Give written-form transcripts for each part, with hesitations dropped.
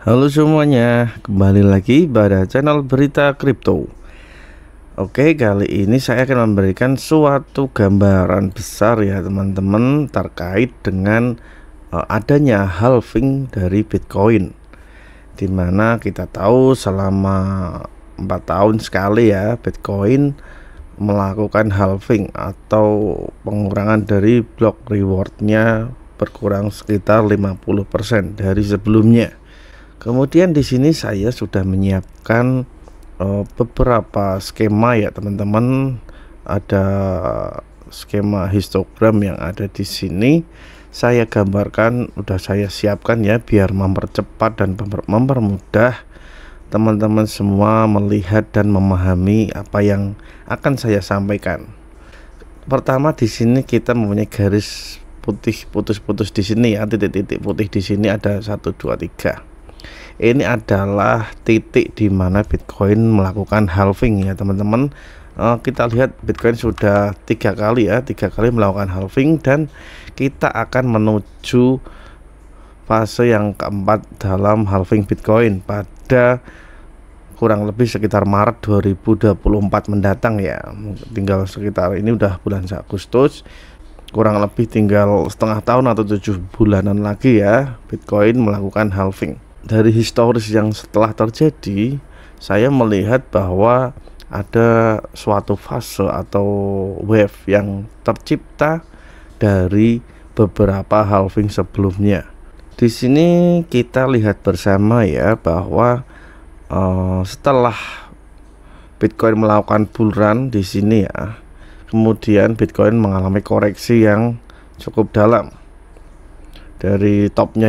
Halo semuanya, kembali lagi pada channel berita kripto. Oke, kali ini saya akan memberikan suatu gambaran besar ya teman-teman terkait dengan adanya halving dari Bitcoin, dimana kita tahu selama 4 tahun sekali ya Bitcoin melakukan halving atau pengurangan dari block rewardnya berkurang sekitar 50% dari sebelumnya. Kemudian di sini saya sudah menyiapkan beberapa skema ya teman-teman. Ada skema histogram yang ada di sini. Saya gambarkan, udah saya siapkan ya biar mempercepat dan mempermudah teman-teman semua melihat dan memahami apa yang akan saya sampaikan. Pertama, di sini kita mempunyai garis putih putus-putus di sini ya, titik-titik putih di sini ada 1, 2, 3. Ini adalah titik di mana Bitcoin melakukan halving ya teman-teman. Kita lihat Bitcoin sudah 3 kali melakukan halving, dan kita akan menuju fase yang keempat dalam halving Bitcoin pada kurang lebih sekitar Maret 2024 mendatang ya. Tinggal sekitar, ini udah bulan Agustus, kurang lebih tinggal setengah tahun atau 7 bulanan lagi ya Bitcoin melakukan halving. Dari historis yang setelah terjadi, saya melihat bahwa ada suatu fase atau wave yang tercipta dari beberapa halving sebelumnya. Di sini kita lihat bersama ya bahwa setelah Bitcoin melakukan bull run di sini ya, kemudian Bitcoin mengalami koreksi yang cukup dalam dari topnya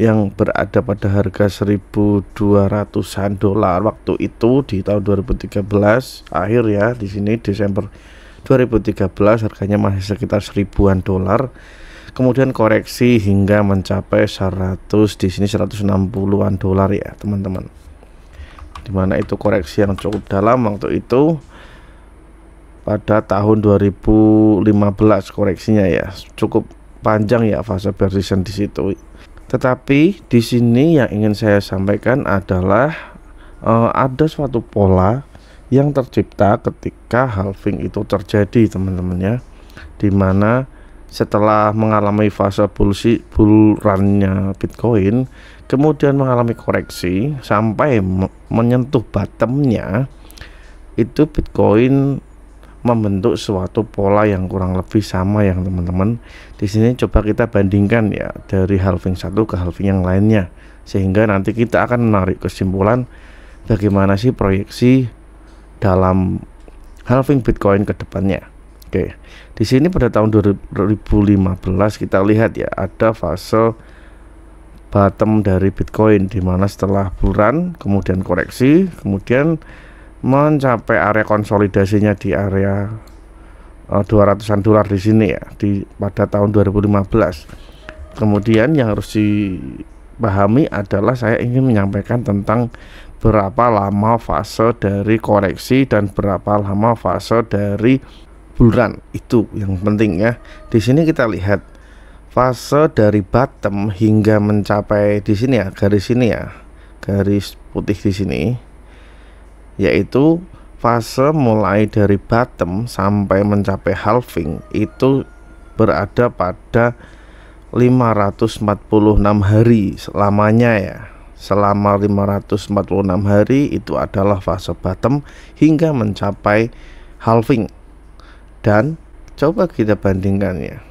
yang berada pada harga 1.200-an dolar waktu itu di tahun 2013 akhir ya. Di sini Desember 2013 harganya masih sekitar 1.000-an dolar. Kemudian koreksi hingga mencapai 100, di sini 160-an dolar ya teman-teman. Dimana itu koreksi yang cukup dalam waktu itu pada tahun 2015 koreksinya ya, cukup panjang ya fase bear season di situ. Tetapi di sini yang ingin saya sampaikan adalah ada suatu pola yang tercipta ketika halving itu terjadi teman-teman ya, dimana setelah mengalami fase bull run-nya Bitcoin, kemudian mengalami koreksi sampai menyentuh bottomnya, itu Bitcoin membentuk suatu pola yang kurang lebih sama yang teman-teman. Di sini coba kita bandingkan ya dari halving satu ke halving yang lainnya, sehingga nanti kita akan menarik kesimpulan bagaimana sih proyeksi dalam halving Bitcoin ke depannya. Oke, di sini pada tahun 2015 kita lihat ya ada fase bottom dari Bitcoin, dimana setelah bull run kemudian koreksi, kemudian mencapai area konsolidasinya di area 200-an dolar di sini ya pada tahun 2015. Kemudian yang harus dipahami adalah saya ingin menyampaikan tentang berapa lama fase dari koreksi dan berapa lama fase dari bull run, itu yang penting ya. Di sini kita lihat fase dari bottom hingga mencapai di sini ya, garis ini ya, garis putih di sini, yaitu fase mulai dari bottom sampai mencapai halving itu berada pada 546 hari selamanya ya. Selama 546 hari itu adalah fase bottom hingga mencapai halving. Dan coba kita bandingkan ya,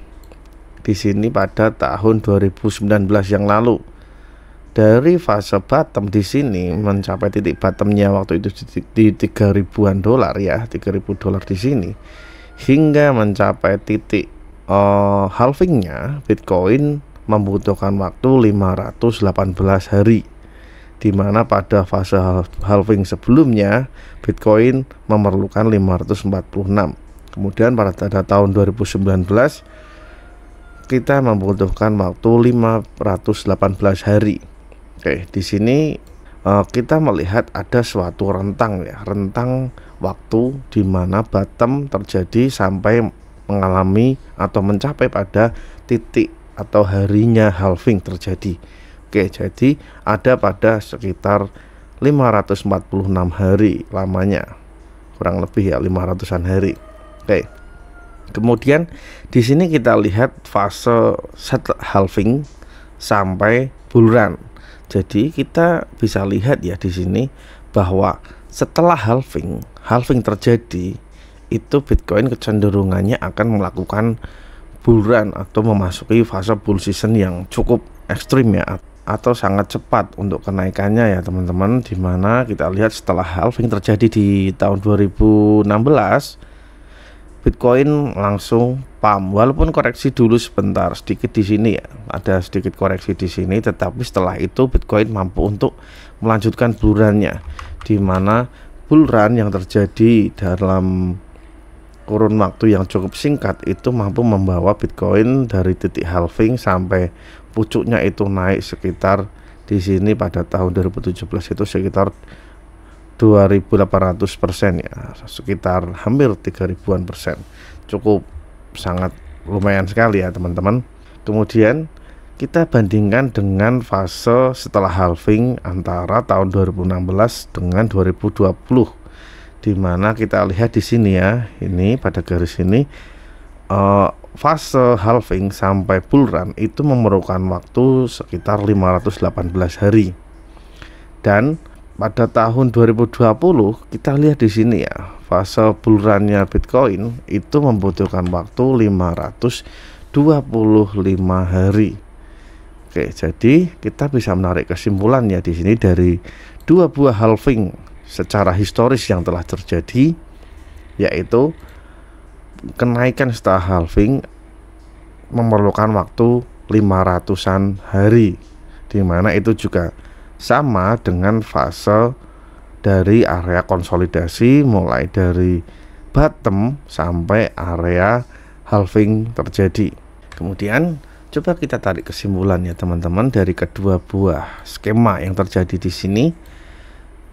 di sini pada tahun 2019 yang lalu, dari fase bottom di sini mencapai titik bottomnya waktu itu di 3.000-an dolar ya, 3.000 dolar di sini, hingga mencapai titik halvingnya Bitcoin membutuhkan waktu 518 hari, dimana pada fase halving sebelumnya Bitcoin memerlukan 546. Kemudian pada tahun 2019 kita membutuhkan waktu 518 hari. Oke, di sini kita melihat ada suatu rentang ya, rentang waktu di mana bottom terjadi sampai mengalami atau mencapai pada titik atau harinya halving terjadi. Oke, jadi ada pada sekitar 546 hari lamanya, kurang lebih ya 500-an hari. Oke. Kemudian di sini kita lihat fase halving sampai bull run. Jadi kita bisa lihat ya di sini bahwa setelah halving terjadi, itu Bitcoin kecenderungannya akan melakukan bull run atau memasuki fase bull season yang cukup ekstrim ya, atau sangat cepat untuk kenaikannya ya teman-teman. Dimana kita lihat setelah halving terjadi di tahun 2016, Bitcoin langsung pump, walaupun koreksi dulu sebentar sedikit di sini ya, ada sedikit koreksi di sini, tetapi setelah itu Bitcoin mampu untuk melanjutkan bull run-nya, di mana bull run yang terjadi dalam kurun waktu yang cukup singkat itu mampu membawa Bitcoin dari titik halving sampai pucuknya itu naik sekitar di sini pada tahun 2017 itu sekitar 2.800% ya, sekitar hampir 3.000-an persen, cukup sangat lumayan sekali ya teman-teman. Kemudian kita bandingkan dengan fase setelah halving antara tahun 2016 dengan 2020, dimana kita lihat di sini ya, ini pada garis ini fase halving sampai bull run itu memerlukan waktu sekitar 518 hari, dan pada tahun 2020 kita lihat di sini ya, fase bull run-nya Bitcoin itu membutuhkan waktu 525 hari. Oke, jadi kita bisa menarik kesimpulan ya di sini dari dua buah halving secara historis yang telah terjadi, yaitu kenaikan setelah halving memerlukan waktu 500-an hari, dimana itu juga sama dengan fase dari area konsolidasi mulai dari bottom sampai area halving terjadi. Kemudian coba kita tarik kesimpulan ya teman-teman dari kedua buah skema yang terjadi di sini.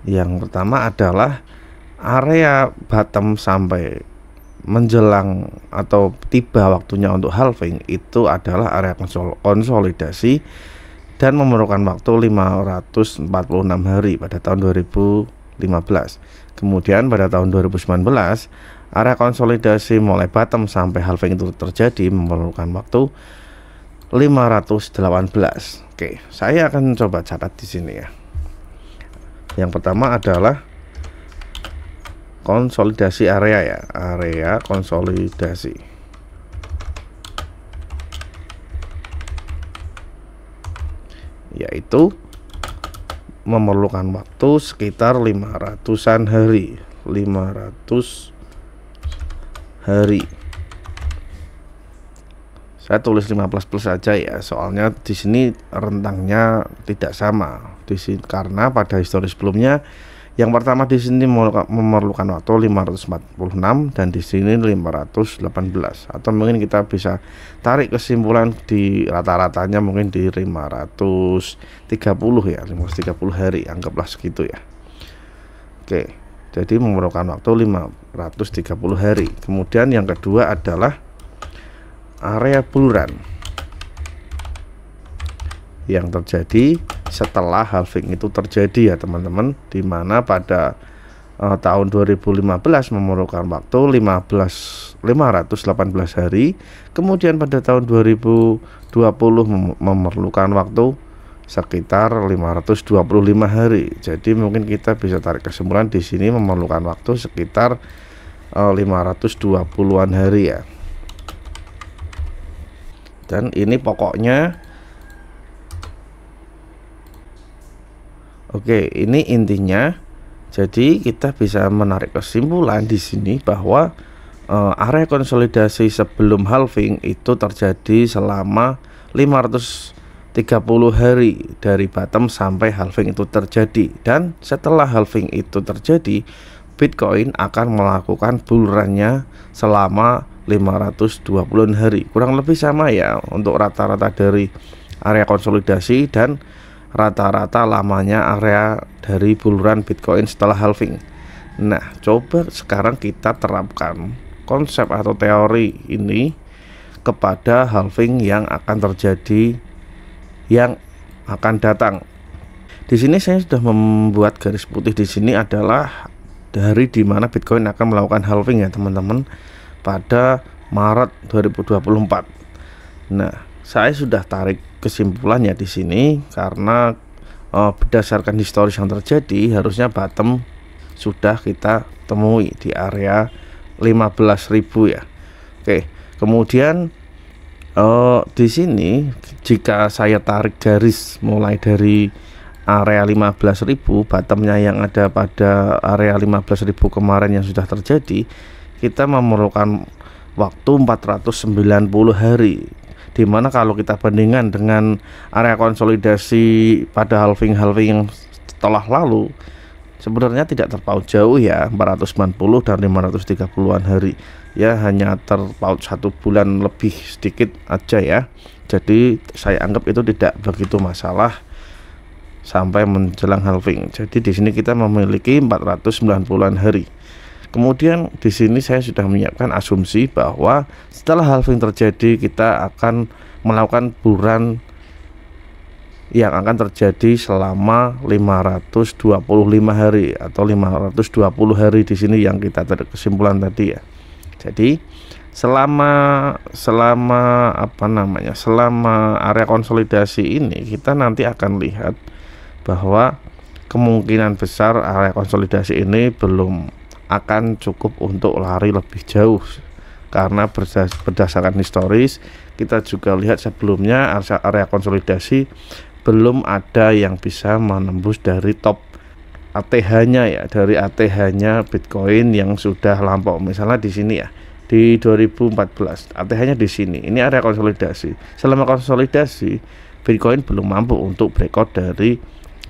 Yang pertama adalah area bottom sampai menjelang atau tiba waktunya untuk halving itu adalah area konsolidasi dan memerlukan waktu 546 hari pada tahun 2015. Kemudian pada tahun 2019 area konsolidasi mulai bottom sampai halving itu terjadi memerlukan waktu 518. Oke, saya akan coba catat di sini ya. Yang pertama adalah konsolidasi area ya, area konsolidasi, yaitu memerlukan waktu sekitar 500-an hari, 500 hari. Saya tulis 15 plus saja ya, soalnya di sini rentangnya tidak sama di sini, karena pada histori sebelumnya yang pertama di sini memerlukan waktu 546 dan di sini 518, atau mungkin kita bisa tarik kesimpulan di rata-ratanya mungkin di 530 ya, 530 hari, anggaplah segitu ya. Oke, jadi memerlukan waktu 530 hari. Kemudian yang kedua adalah area bull run yang terjadi setelah halving itu terjadi ya teman-teman, dimana pada tahun 2015 memerlukan waktu 518 hari. Kemudian pada tahun 2020 memerlukan waktu sekitar 525 hari. Jadi mungkin kita bisa tarik kesimpulan di sini memerlukan waktu sekitar 520-an hari ya. Dan ini pokoknya oke, ini intinya. Jadi kita bisa menarik kesimpulan di sini bahwa area konsolidasi sebelum halving itu terjadi selama 530 hari dari bottom sampai halving itu terjadi, dan setelah halving itu terjadi Bitcoin akan melakukan bull run-nya selama 520 hari, kurang lebih sama ya untuk rata-rata dari area konsolidasi dan rata-rata lamanya area dari bull run Bitcoin setelah halving. Nah, coba sekarang kita terapkan konsep atau teori ini kepada halving yang akan terjadi, yang akan datang. Di sini saya sudah membuat garis putih di sini adalah dari dimana Bitcoin akan melakukan halving ya teman-teman, pada Maret 2024. Nah, saya sudah tarik kesimpulannya di sini karena berdasarkan historis yang terjadi, harusnya bottom sudah kita temui di area 15.000 ya. Oke, kemudian di sini jika saya tarik garis mulai dari area 15.000, bottomnya yang ada pada area 15.000 kemarin yang sudah terjadi, kita memerlukan waktu 490 hari, dimana kalau kita bandingkan dengan area konsolidasi pada halving yang setelah lalu, sebenarnya tidak terpaut jauh ya, 490 dan 530-an hari ya, hanya terpaut 1 bulan lebih sedikit aja ya. Jadi saya anggap itu tidak begitu masalah sampai menjelang halving. Jadi di sini kita memiliki 490-an hari. Kemudian di sini saya sudah menyiapkan asumsi bahwa setelah halving terjadi, kita akan melakukan bulan yang akan terjadi selama 525 hari atau 520 hari di sini yang kita tarik kesimpulan tadi ya. Jadi selama area konsolidasi ini, kita nanti akan lihat bahwa kemungkinan besar area konsolidasi ini belum akan cukup untuk lari lebih jauh, karena berdasarkan historis kita juga lihat sebelumnya area konsolidasi belum ada yang bisa menembus dari top ATH-nya ya, dari ATH-nya Bitcoin yang sudah lampau. Misalnya di sini ya, di 2014 ATH-nya di sini. Ini area konsolidasi. Selama konsolidasi, Bitcoin belum mampu untuk breakout dari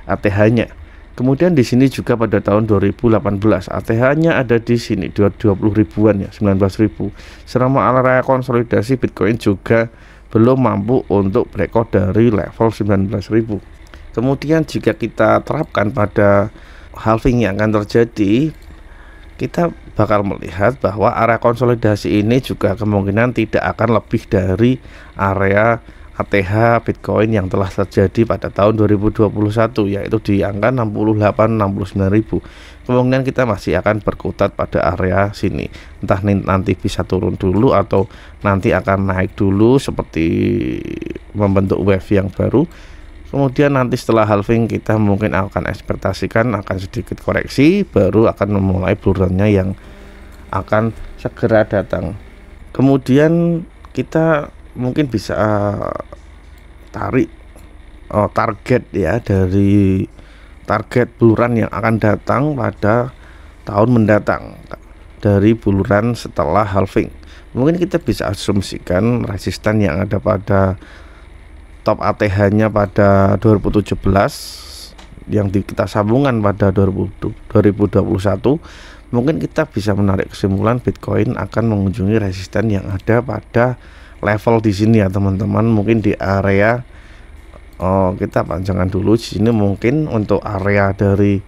ATH-nya. Kemudian di sini juga pada tahun 2018 ATH-nya ada di sini 20 ribuan ya, 19.000. Selama area konsolidasi, Bitcoin juga belum mampu untuk breakout dari level 19.000. Kemudian jika kita terapkan pada halving yang akan terjadi, kita bakal melihat bahwa area konsolidasi ini juga kemungkinan tidak akan lebih dari area ATH Bitcoin yang telah terjadi pada tahun 2021, yaitu di angka 68-69.000. Kemungkinan kita masih akan berkutat pada area sini, entah nanti bisa turun dulu atau nanti akan naik dulu seperti membentuk wave yang baru. Kemudian nanti setelah halving kita mungkin akan ekspektasikan akan sedikit koreksi, baru akan memulai bulannya yang akan segera datang. Kemudian kita mungkin bisa tarik target ya, dari target buluran yang akan datang pada tahun mendatang dari buluran setelah halving. Mungkin kita bisa asumsikan resisten yang ada pada top ATH-nya pada 2017 yang kita sambungkan pada 2021, mungkin kita bisa menarik kesimpulan Bitcoin akan mengunjungi resisten yang ada pada level di sini ya teman-teman. Mungkin di area kita panjangkan dulu di sini, mungkin untuk area dari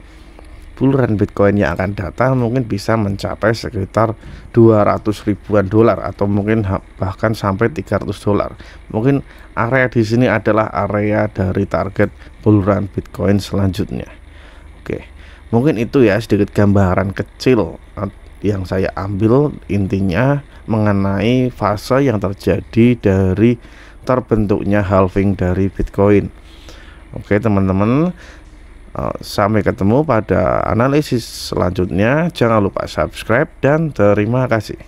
buluran Bitcoin yang akan datang mungkin bisa mencapai sekitar 200 ribuan dolar atau mungkin bahkan sampai 300 dolar. Mungkin area di sini adalah area dari target buluran Bitcoin selanjutnya. Oke, mungkin itu ya sedikit gambaran kecil yang saya ambil, intinya mengenai fase yang terjadi dari terbentuknya halving dari Bitcoin. Oke teman-teman, sampai ketemu pada analisis selanjutnya. Jangan lupa subscribe dan terima kasih.